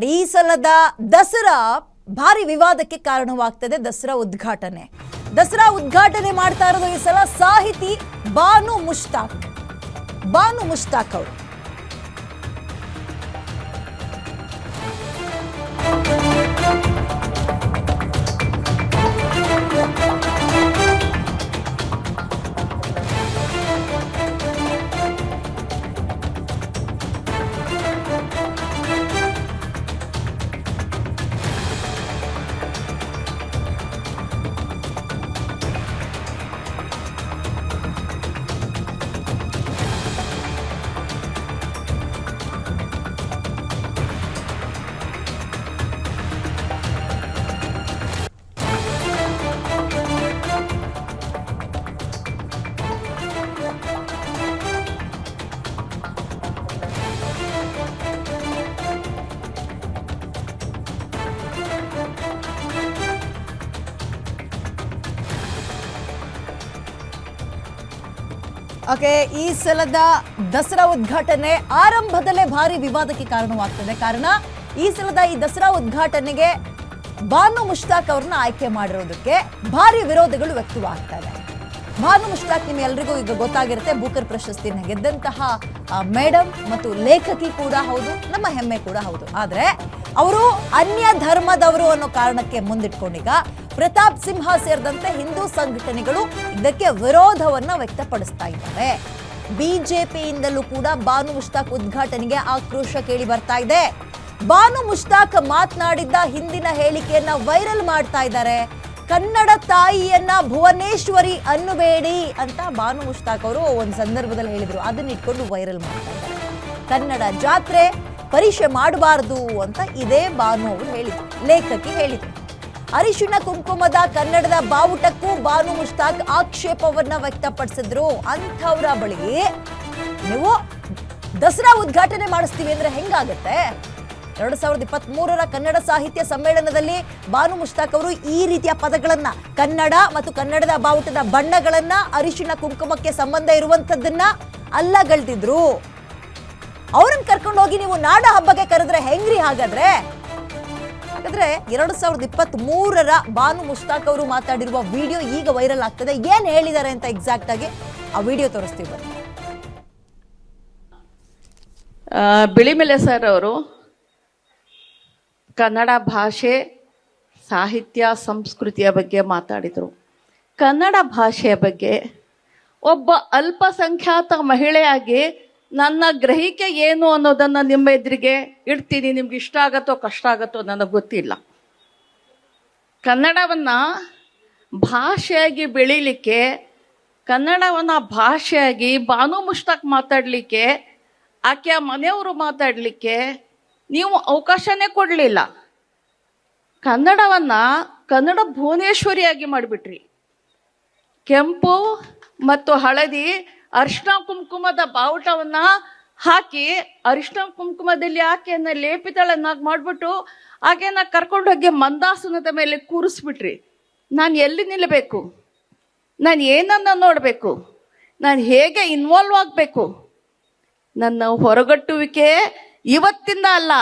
ಈ ಸಲದ ದಸರಾ ಭಾರಿ ವಿವಾದಕ್ಕೆ ಕಾರಣವಾಗ್ತದೆ. ದಸರಾ ಉದ್ಘಾಟನೆ ಮಾಡ್ತಾ ಇರೋದು ಈ ಸಲ ಸಾಹಿತಿ ಬಾನು ಮುಷ್ತಾಕ್ ಅವರು. ಈ ಸಲದ ದಸರಾ ಉದ್ಘಾಟನೆ ಆರಂಭದಲ್ಲೇ ಭಾರಿ ವಿವಾದಕ್ಕೆ ಕಾರಣವಾಗ್ತದೆ. ಕಾರಣ ಈ ಸಲದ ಈ ದಸರಾ ಉದ್ಘಾಟನೆಗೆ ಬಾನು ಮುಷ್ತಾಕ್ ಅವ್ರನ್ನ ಆಯ್ಕೆ ಮಾಡಿರೋದಕ್ಕೆ ಭಾರಿ ವಿರೋಧಗಳು ವ್ಯಕ್ತವಾಗ್ತವೆ. ಬಾನು ಮುಷ್ತಾಕ್ ನಿಮ್ಗೆಲ್ರಿಗೂ ಈಗ ಗೊತ್ತಾಗಿರುತ್ತೆ, ಬೂಕರ್ ಪ್ರಶಸ್ತಿಯನ್ನು ಗೆದ್ದಂತಹ ಮೇಡಮ್ ಮತ್ತು ಲೇಖಕಿ ಕೂಡ ಹೌದು, ನಮ್ಮ ಹೆಮ್ಮೆ ಕೂಡ ಹೌದು. ಆದ್ರೆ ಅವರು ಅನ್ಯ ಧರ್ಮದವರು ಅನ್ನೋ ಕಾರಣಕ್ಕೆ ಮುಂದಿಟ್ಕೊಂಡೀಗ ಪ್ರತಾಪ್ ಸಿಂಹ ಸೇರಿದಂತೆ ಹಿಂದೂ ಸಂಘಟನೆಗಳು ಇದಕ್ಕೆ ವಿರೋಧವನ್ನ ವ್ಯಕ್ತಪಡಿಸ್ತಾ ಇದ್ದಾರೆ. ಬಿಜೆಪಿಯಿಂದಲೂ ಕೂಡ ಬಾನು ಮುಷ್ತಾಕ್ ಉದ್ಘಾಟನೆಗೆ ಆಕ್ರೋಶ ಕೇಳಿ ಬರ್ತಾ ಇದೆ. ಬಾನು ಮುಷ್ತಾಕ್ ಮಾತನಾಡಿದ್ದ ಹಿಂದಿನ ಹೇಳಿಕೆಯನ್ನ ವೈರಲ್ ಮಾಡ್ತಾ ಇದ್ದಾರೆ. ಕನ್ನಡ ತಾಯಿಯನ್ನ ಭುವನೇಶ್ವರಿ ಅನ್ನಬೇಡಿ ಅಂತ ಬಾನು ಮುಷ್ತಾಕ್ ಅವರು ಒಂದು ಸಂದರ್ಭದಲ್ಲಿ ಹೇಳಿದ್ರು. ಅದನ್ನ ಇಟ್ಕೊಂಡು ವೈರಲ್ ಮಾಡ್ತಾ ಇದ್ದಾರೆ. ಕನ್ನಡ ಜಾತ್ರೆ ಪರೀಕ್ಷೆ ಮಾಡಬಾರದು ಅಂತ ಇದೇ ಬಾನು ಅವರು ಹೇಳಿದ್ರು, ಲೇಖಕಿ ಹೇಳಿದ್ರು. ಅರಿಶಿಣ ಕುಂಕುಮದ ಕನ್ನಡದ ಬಾವುಟಕ್ಕೂ ಬಾನು ಮುಷ್ತಾಕ್ ಆಕ್ಷೇಪವನ್ನ ವ್ಯಕ್ತಪಡಿಸಿದ್ರು. ಅಂಥವ್ರ ಬಳಿ ನೀವು ದಸರಾ ಉದ್ಘಾಟನೆ ಮಾಡಿಸ್ತೀವಿ ಅಂದ್ರೆ ಹೆಂಗಾಗತ್ತೆ? 2023ರ ಕನ್ನಡ ಸಾಹಿತ್ಯ ಸಮ್ಮೇಳನದಲ್ಲಿ ಬಾನು ಮುಷ್ತಾಕ್ ಅವರು ಈ ರೀತಿಯ ಪದಗಳನ್ನ, ಕನ್ನಡ ಮತ್ತು ಕನ್ನಡದ ಬಾವುಟದ ಬಣ್ಣಗಳನ್ನ, ಅರಿಶಿಣ ಕುಂಕುಮಕ್ಕೆ ಸಂಬಂಧ ಇರುವಂತದ್ದನ್ನ ಅಲ್ಲಗಳ್ತಿದ್ರು. ಅವ್ರನ್ನ ಕರ್ಕೊಂಡು ಹೋಗಿ ನೀವು ನಾಡ ಹಬ್ಬಕ್ಕೆ ಕರೆದ್ರೆ ಹೆಂಗ್ರಿ? ಹಾಗಾದ್ರೆ 2023ರ ಬಾನು ಮುಷ್ತಾಕ್ ಅವರು ಮಾತಾಡಿರುವ ವಿಡಿಯೋ ಈಗ ವೈರಲ್ ಆಗ್ತದೆ. ಏನ್ ಹೇಳಿದ್ದಾರೆ ಅಂತ ಎಕ್ಸಾಕ್ಟ್ ಆಗಿ ಆ ವಿಡಿಯೋ ತೋರಿಸ್ತೀವಿ ಬನ್ನಿ. ಬಿಳಿಮೆಲೆ ಸರ್ ಅವರು ಕನ್ನಡ ಭಾಷೆ, ಸಾಹಿತ್ಯ, ಸಂಸ್ಕೃತಿಯ ಬಗ್ಗೆ ಮಾತಾಡಿದರು. ಕನ್ನಡ ಭಾಷೆಯ ಬಗ್ಗೆ ಒಬ್ಬ ಅಲ್ಪಸಂಖ್ಯಾತ ಮಹಿಳೆಯಾಗಿ ನನ್ನ ಗ್ರಹಿಕೆ ಏನು ಅನ್ನೋದನ್ನು ನಿಮ್ಮ ಎದುರಿಗೆ ಇಡ್ತೀನಿ. ನಿಮ್ಗೆ ಇಷ್ಟ ಆಗತ್ತೋ ಕಷ್ಟ ಆಗತ್ತೋ ನನಗೆ ಗೊತ್ತಿಲ್ಲ. ಕನ್ನಡವನ್ನು ಭಾಷೆಯಾಗಿ ಬೆಳೀಲಿಕ್ಕೆ, ಕನ್ನಡವನ್ನು ಭಾಷೆಯಾಗಿ ಬಾನು ಮುಷ್ತಾಕ್ ಮಾತಾಡಲಿಕ್ಕೆ, ಆಕೆಯ ಮನೆಯವರು ಮಾತಾಡಲಿಕ್ಕೆ ನೀವು ಅವಕಾಶನೇ ಕೊಡಲಿಲ್ಲ. ಕನ್ನಡವನ್ನು ಕನ್ನಡ ಭುವನೇಶ್ವರಿಯಾಗಿ ಮಾಡಿಬಿಟ್ರಿ. ಕೆಂಪು ಮತ್ತು ಹಳದಿ ಅರಿಶಿಣ ಕುಂಕುಮದ ಬಾವುಟವನ್ನ ಹಾಕಿ, ಅರಿಶಿಣ ಕುಂಕುಮದಲ್ಲಿ ಆಕೆಯನ್ನ ಲೇಪಿತಳನ್ನಾಗಿ ಮಾಡಿಬಿಟ್ಟು ಆಕೆಯನ್ನ ಕರ್ಕೊಂಡೋಗಿ ಮಂದಾಸನದ ಮೇಲೆ ಕೂರಿಸ್ಬಿಟ್ರಿ. ನಾನು ಎಲ್ಲಿ ನಿಲ್ಲಬೇಕು? ನಾನು ಏನನ್ನ ನೋಡಬೇಕು? ನಾನು ಹೇಗೆ ಇನ್ವಾಲ್ವ್ ಆಗಬೇಕು? ನನ್ನ ಹೊರಗಟ್ಟುವಿಕೆ ಇವತ್ತಿಂದ ಅಲ್ಲ,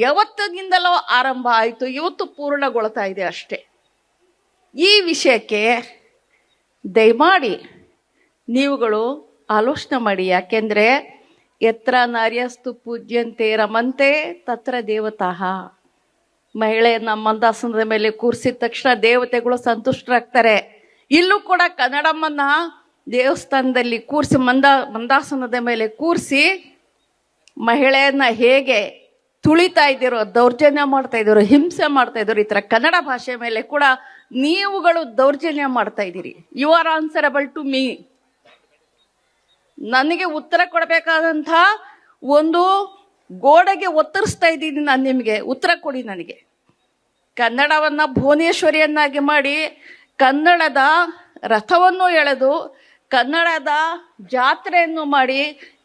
ಯಾವತ್ತಿನಿಂದಲೋ ಆರಂಭ ಆಯಿತು, ಇವತ್ತು ಪೂರ್ಣಗೊಳ್ತಾ ಇದೆ ಅಷ್ಟೇ. ಈ ವಿಷಯಕ್ಕೆ ದಯಮಾಡಿ ನೀವುಗಳು ಆಲೋಚನೆ ಮಾಡಿ. ಯಾಕೆಂದರೆ ಯತ್ರ ನಾರ್ಯಸ್ತು ಪೂಜ್ಯಂತೆ ರಮಂತೆ ತತ್ರ ದೇವತಾಃ. ಮಹಿಳೆಯನ್ನ ಮಂದಾಸನದ ಮೇಲೆ ಕೂರಿಸಿದ ತಕ್ಷಣ ದೇವತೆಗಳು ಸಂತುಷ್ಟರಾಗ್ತಾರೆ. ಇಲ್ಲೂ ಕೂಡ ಕನ್ನಡಮ್ಮನ್ನ ದೇವಸ್ಥಾನದಲ್ಲಿ ಕೂರಿಸಿ ಮಂದಾಸನದ ಮೇಲೆ ಕೂರಿಸಿ ಮಹಿಳೆಯನ್ನ ಹೇಗೆ ತುಳಿತಾ ಇದ್ದೀರೋ, ದೌರ್ಜನ್ಯ ಮಾಡ್ತಾ ಇದ್ದೀರೋ, ಹಿಂಸೆ ಮಾಡ್ತಾ ಇದ್ದೀರೋ, ಈ ಥರ ಕನ್ನಡ ಭಾಷೆ ಮೇಲೆ ಕೂಡ ನೀವುಗಳು ದೌರ್ಜನ್ಯ ಮಾಡ್ತಾ ಇದ್ದೀರಿ. You are answerable to me. ನನಗೆ ಉತ್ತರ ಕೊಡಬೇಕಾದಂಥ ಒಂದು ಗೋಡೆಗೆ ಒತ್ತರಿಸ್ತಾ ಇದ್ದೀನಿ ನಾನು. ನಿಮಗೆ ಉತ್ತರ ಕೊಡಿ. ನನಗೆ ಕನ್ನಡವನ್ನು ಭುವನೇಶ್ವರಿಯನ್ನಾಗಿ ಮಾಡಿ, ಕನ್ನಡದ ರಥವನ್ನು ಎಳೆದು, ಕನ್ನಡದ ಜಾತ್ರೆಯನ್ನು ಮಾಡಿ,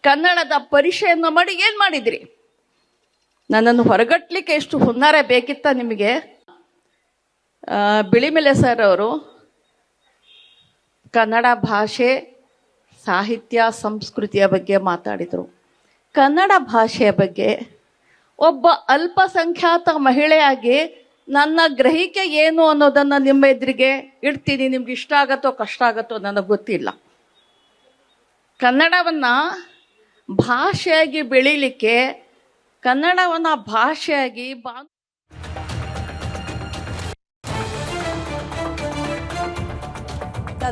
ಕನ್ನಡದ ಪರಿಷೆಯನ್ನು ಮಾಡಿ ಏನು ಮಾಡಿದ್ರಿ? ನನ್ನನ್ನು ಹೊರಗಟ್ಟಲಿಕ್ಕೆ ಎಷ್ಟು ಹುನ್ನಾರ ಬೇಕಿತ್ತ ನಿಮಗೆ? ಬಿಳಿಮೆಲೆ ಸರ್ ಅವರು ಕನ್ನಡ ಭಾಷೆ, ಸಾಹಿತ್ಯ ಸಂಸ್ಕೃತಿಯ ಬಗ್ಗೆ ಮಾತಾಡಿದರು. ಕನ್ನಡ ಭಾಷೆಯ ಬಗ್ಗೆ ಒಬ್ಬ ಅಲ್ಪಸಂಖ್ಯಾತ ಮಹಿಳೆಯಾಗಿ ನನ್ನ ಗ್ರಹಿಕೆ ಏನು ಅನ್ನೋದನ್ನು ನಿಮ್ಮ ಎದುರಿಗೆ ಇಡ್ತೀನಿ. ನಿಮ್ಗೆ ಇಷ್ಟ ಆಗತ್ತೋ ಕಷ್ಟ ಆಗತ್ತೋ ನನಗೆ ಗೊತ್ತಿಲ್ಲ. ಕನ್ನಡವನ್ನು ಭಾಷೆಯಾಗಿ ಬೆಳೀಲಿಕ್ಕೆ, ಕನ್ನಡವನ್ನು ಭಾಷೆಯಾಗಿ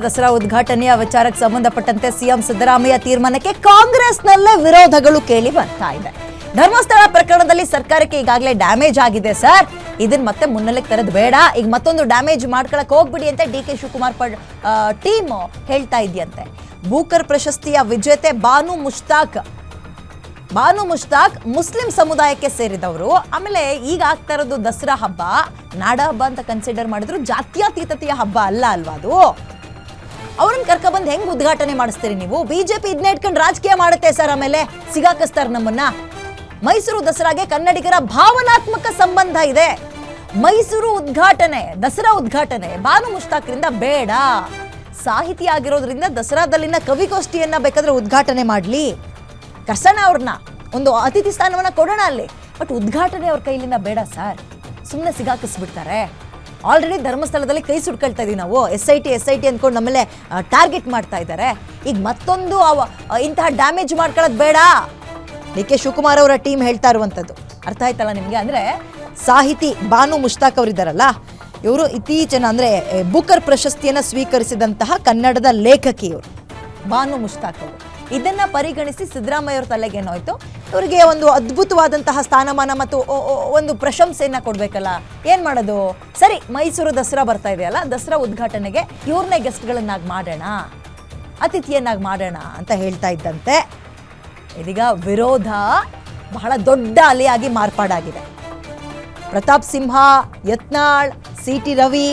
ದಸರಾ ಉದ್ಘಾಟನೆಯ ವಿಚಾರಕ್ಕೆ ಸಂಬಂಧಪಟ್ಟಂತೆ ಸಿಎಂ ಸಿದ್ದರಾಮಯ್ಯ ತೀರ್ಮಾನಕ್ಕೆ ಕಾಂಗ್ರೆಸ್ನಲ್ಲೇ ವಿರೋಧಗಳು ಕೇಳಿ ಬರ್ತಾ ಇದೆ. ಧರ್ಮಸ್ಥಳ ಪ್ರಕರಣದಲ್ಲಿ ಸರ್ಕಾರಕ್ಕೆ ಈಗಾಗಲೇ ಡ್ಯಾಮೇಜ್ ಆಗಿದೆ ಸರ್, ಇದನ್ನ ಮತ್ತೆ ಮುನ್ನೆಲೆಗೆ ತರದ್ ಬೇಡ, ಈಗ ಮತ್ತೊಂದು ಡ್ಯಾಮೇಜ್ ಮಾಡ್ಕೊಳಕ್ ಹೋಗ್ಬಿಡಿ ಅಂತ ಡಿ ಕೆ ಶಿವಕುಮಾರ್ ಟೀಮ್ ಹೇಳ್ತಾ ಇದೆಯಂತೆ. ಬೂಕರ್ ಪ್ರಶಸ್ತಿಯ ವಿಜೇತೆ ಬಾನು ಮುಷ್ತಾಕ್ ಮುಸ್ಲಿಂ ಸಮುದಾಯಕ್ಕೆ ಸೇರಿದವರು. ಆಮೇಲೆ ಈಗ ಆಗ್ತಾ ಇರೋದು ದಸರಾ ಹಬ್ಬ ನಾಡ ಹಬ್ಬ ಅಂತ ಕನ್ಸಿಡರ್ ಮಾಡಿದ್ರು, ಜಾತ್ಯತೀತತೆಯ ಹಬ್ಬ ಅಲ್ಲ ಅಲ್ವಾ ಅದು. ಅವ್ರನ್ನ ಕರ್ಕೊಬಂದು ಹೆಂಗ್ ಉದ್ಘಾಟನೆ ಮಾಡಿಸ್ತೀರಿ ನೀವು? ಬಿಜೆಪಿ ಇದನ್ನ ಇಟ್ಕೊಂಡು ರಾಜಕೀಯ ಮಾಡುತ್ತೆ ಸರ್, ಆಮೇಲೆ ಸಿಗಾಕಿಸ್ತಾರೆ ನಮ್ಮನ್ನ. ಮೈಸೂರು ದಸರಾಗೆ ಕನ್ನಡಿಗರ ಭಾವನಾತ್ಮಕ ಸಂಬಂಧ ಇದೆ. ಮೈಸೂರು ಉದ್ಘಾಟನೆ, ದಸರಾ ಉದ್ಘಾಟನೆ ಬಾನು ಮುಷ್ತಾಕ್ರಿಂದ ಬೇಡ. ಸಾಹಿತಿ ಆಗಿರೋದ್ರಿಂದ ದಸರಾದಲ್ಲಿನ ಕವಿಗೋಷ್ಠಿಯನ್ನ ಬೇಕಾದ್ರೆ ಉದ್ಘಾಟನೆ ಮಾಡ್ಲಿ, ಕರ್ಸೋಣ ಅವ್ರನ್ನ, ಒಂದು ಅತಿಥಿ ಸ್ಥಾನವನ್ನ ಕೊಡೋಣ ಅಲ್ಲಿ. ಬಟ್ ಉದ್ಘಾಟನೆ ಅವ್ರ ಕೈಲಿಂದ ಬೇಡ ಸರ್, ಸುಮ್ಮನೆ ಸಿಗಾಕಿಸ್ಬಿಡ್ತಾರೆ. ಆಲ್ರೆಡಿ ಧರ್ಮಸ್ಥಳದಲ್ಲಿ ಕೈ ಸುಟ್ಕೊಳ್ತಾ ಇದೀವಿ ನಾವು, ಎಸ್ ಐ ಟಿ ಅಂದ್ಕೊಂಡು ನಮ್ಮಲ್ಲೇ ಟಾರ್ಗೆಟ್ ಮಾಡ್ತಾ ಇದ್ದಾರೆ. ಈಗ ಮತ್ತೊಂದು ಇಂತಹ ಡ್ಯಾಮೇಜ್ ಮಾಡ್ಕೊಳ್ಳೋದು ಬೇಡ. ಡಿ ಕೆ ಶಿವಕುಮಾರ್ ಅವರ ಟೀಮ್ ಹೇಳ್ತಾ ಇರುವಂಥದ್ದು ಅರ್ಥ ಆಯ್ತಲ್ಲ ನಿಮಗೆ? ಅಂದರೆ ಸಾಹಿತಿ ಬಾನು ಮುಷ್ತಾಕ್ ಅವರಿದ್ದಾರಲ್ಲ, ಇವರು ಇತ್ತೀಚಿನ ಅಂದರೆ ಬೂಕರ್ ಪ್ರಶಸ್ತಿಯನ್ನು ಸ್ವೀಕರಿಸಿದಂತಹ ಕನ್ನಡದ ಲೇಖಕಿ ಇವರು ಬಾನು ಮುಷ್ತಾಕ್ ಅವರು. ಇದನ್ನ ಪರಿಗಣಿಸಿ ಸಿದ್ದರಾಮಯ್ಯ ಅವ್ರ ತಲೆಗೆ ಏನಾಯ್ತು, ಇವರಿಗೆ ಒಂದು ಅದ್ಭುತವಾದಂತಹ ಸ್ಥಾನಮಾನ ಮತ್ತು ಒಂದು ಪ್ರಶಂಸೆಯನ್ನ ಕೊಡ್ಬೇಕಲ್ಲ. ಏನ್ ಮಾಡೋದು? ಸರಿ, ಮೈಸೂರು ದಸರಾ ಬರ್ತಾ ಇದೆಯಲ್ಲ, ದಸರಾ ಉದ್ಘಾಟನೆಗೆ ಇವ್ರನ್ನೇ ಗೆಸ್ಟ್ಗಳನ್ನಾಗಿ ಮಾಡೋಣ, ಅತಿಥಿಯನ್ನಾಗಿ ಮಾಡೋಣ ಅಂತ ಹೇಳ್ತಾ ಇದ್ದಂತೆ ಇದೀಗ ವಿರೋಧ ಬಹಳ ದೊಡ್ಡ ಅಲೆಯಾಗಿ ಮಾರ್ಪಾಡಾಗಿದೆ. ಪ್ರತಾಪ್ ಸಿಂಹ, ಯತ್ನಾಳ್, CT ರವಿ,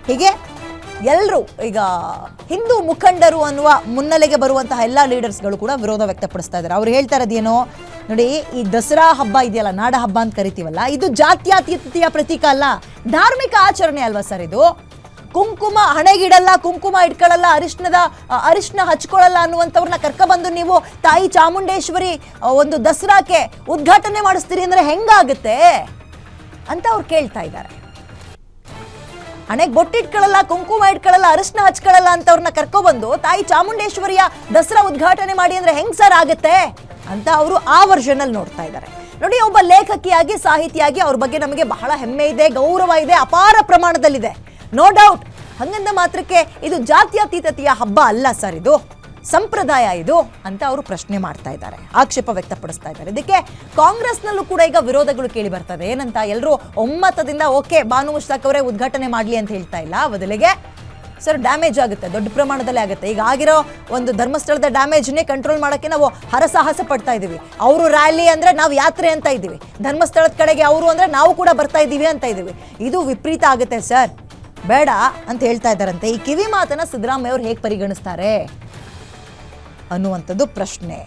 ಹೀಗೆ ಎಲ್ಲರೂ ಈಗ ಹಿಂದೂ ಮುಖಂಡರು ಅನ್ನುವ ಮುನ್ನೆಲೆಗೆ ಬರುವಂತಹ ಎಲ್ಲ ಲೀಡರ್ಸ್ಗಳು ಕೂಡ ವಿರೋಧ ವ್ಯಕ್ತಪಡಿಸ್ತಾ ಇದ್ದಾರೆ. ಅವ್ರು ಹೇಳ್ತಾ ಇರೋದೇನೋ ನೋಡಿ, ಈ ದಸರಾ ಹಬ್ಬ ಇದೆಯಲ್ಲ, ನಾಡ ಹಬ್ಬ ಅಂತ ಕರಿತೀವಲ್ಲ, ಇದು ಜಾತ್ಯತೀತತೆಯ ಪ್ರತೀಕ ಅಲ್ಲ, ಧಾರ್ಮಿಕ ಆಚರಣೆ ಅಲ್ವಾ ಸರ್ ಇದು? ಕುಂಕುಮ ಹಣೆಗಿಡಲ್ಲ, ಕುಂಕುಮ ಇಟ್ಕೊಳ್ಳಲ್ಲ, ಅರಿಶಿನ ಹಚ್ಕೊಳ್ಳಲ್ಲ ಅನ್ನುವಂಥವ್ರನ್ನ ಕರ್ಕೊಬಂದು ನೀವು ತಾಯಿ ಚಾಮುಂಡೇಶ್ವರಿ ಒಂದು ದಸರಾಕ್ಕೆ ಉದ್ಘಾಟನೆ ಮಾಡಿಸ್ತೀರಿ ಅಂದ್ರೆ ಹೆಂಗಾಗುತ್ತೆ ಅಂತ ಅವ್ರು ಕೇಳ್ತಾ ಇದ್ದಾರೆ. ಹಣೆಗೆ ಬೊಟ್ಟಿಟ್ಕೊಳ್ಳಲ್ಲ, ಕುಂಕುಮ ಇಟ್ಕೊಳ್ಳಲ್ಲ, ಅರಿಶಿನ ಹಚ್ಕೊಳ್ಳಲ್ಲ ಅಂತವ್ರನ್ನ ಕರ್ಕೊಬಂದು ತಾಯಿ ಚಾಮುಂಡೇಶ್ವರಿಯ ದಸರಾ ಉದ್ಘಾಟನೆ ಮಾಡಿ ಅಂದ್ರೆ ಹೆಂಗ್ ಸರ್ ಆಗುತ್ತೆ ಅಂತ ಅವರು ಆ ವರ್ಷನ್ ಅಲ್ಲಿ ನೋಡ್ತಾ ಇದ್ದಾರೆ. ನೋಡಿ, ಒಬ್ಬ ಲೇಖಕಿಯಾಗಿ, ಸಾಹಿತಿಯಾಗಿ ಅವ್ರ ಬಗ್ಗೆ ನಮಗೆ ಬಹಳ ಹೆಮ್ಮೆ ಇದೆ, ಗೌರವ ಇದೆ, ಅಪಾರ ಪ್ರಮಾಣದಲ್ಲಿದೆ, ನೋ ಡೌಟ್. ಹಂಗಂದ ಮಾತ್ರಕ್ಕೆ ಇದು ಜಾತ್ಯತೀತತೆಯ ಹಬ್ಬ ಅಲ್ಲ ಸರ್, ಇದು ಸಂಪ್ರದಾಯ ಇದು ಅಂತ ಅವರು ಪ್ರಶ್ನೆ ಮಾಡ್ತಾ ಇದ್ದಾರೆ, ಆಕ್ಷೇಪ ವ್ಯಕ್ತಪಡಿಸ್ತಾ ಇದ್ದಾರೆ. ಇದಕ್ಕೆ ಕಾಂಗ್ರೆಸ್ನಲ್ಲೂ ಕೂಡ ಈಗ ವಿರೋಧಗಳು ಕೇಳಿ ಬರ್ತದೆ. ಏನಂತ? ಎಲ್ಲರೂ ಒಮ್ಮತದಿಂದ ಓಕೆ ಬಾನು ಮುಷ್ತಾಕ್ ಅವರೇ ಉದ್ಘಾಟನೆ ಮಾಡಲಿ ಅಂತ ಹೇಳ್ತಾ ಇಲ್ಲ, ಬದಲಿಗೆ ಸರ್ ಡ್ಯಾಮೇಜ್ ಆಗುತ್ತೆ, ದೊಡ್ಡ ಪ್ರಮಾಣದಲ್ಲಿ ಆಗುತ್ತೆ. ಈಗ ಆಗಿರೋ ಒಂದು ಧರ್ಮಸ್ಥಳದ ಡ್ಯಾಮೇಜ್ನೇ ಕಂಟ್ರೋಲ್ ಮಾಡೋಕ್ಕೆ ನಾವು ಹರಸಾಹಸ ಪಡ್ತಾ ಇದ್ದೀವಿ. ಅವರು ರ್ಯಾಲಿ ಅಂದರೆ ನಾವು ಯಾತ್ರೆ ಅಂತ ಇದ್ದೀವಿ, ಧರ್ಮಸ್ಥಳದ ಕಡೆಗೆ ಅವರು ಅಂದರೆ ನಾವು ಕೂಡ ಬರ್ತಾ ಇದ್ದೀವಿ ಅಂತ ಇದ್ದೀವಿ. ಇದು ವಿಪರೀತ ಆಗುತ್ತೆ ಸರ್, ಬೇಡ ಅಂತ ಹೇಳ್ತಾ ಇದ್ದಾರಂತೆ. ಈ ಕಿವಿ ಮಾತನ್ನ ಸಿದ್ದರಾಮಯ್ಯ ಅವರು ಹೇಗೆ ಪರಿಗಣಿಸ್ತಾರೆ ಅನ್ನುವಂಥದ್ದು ಪ್ರಶ್ನೆ.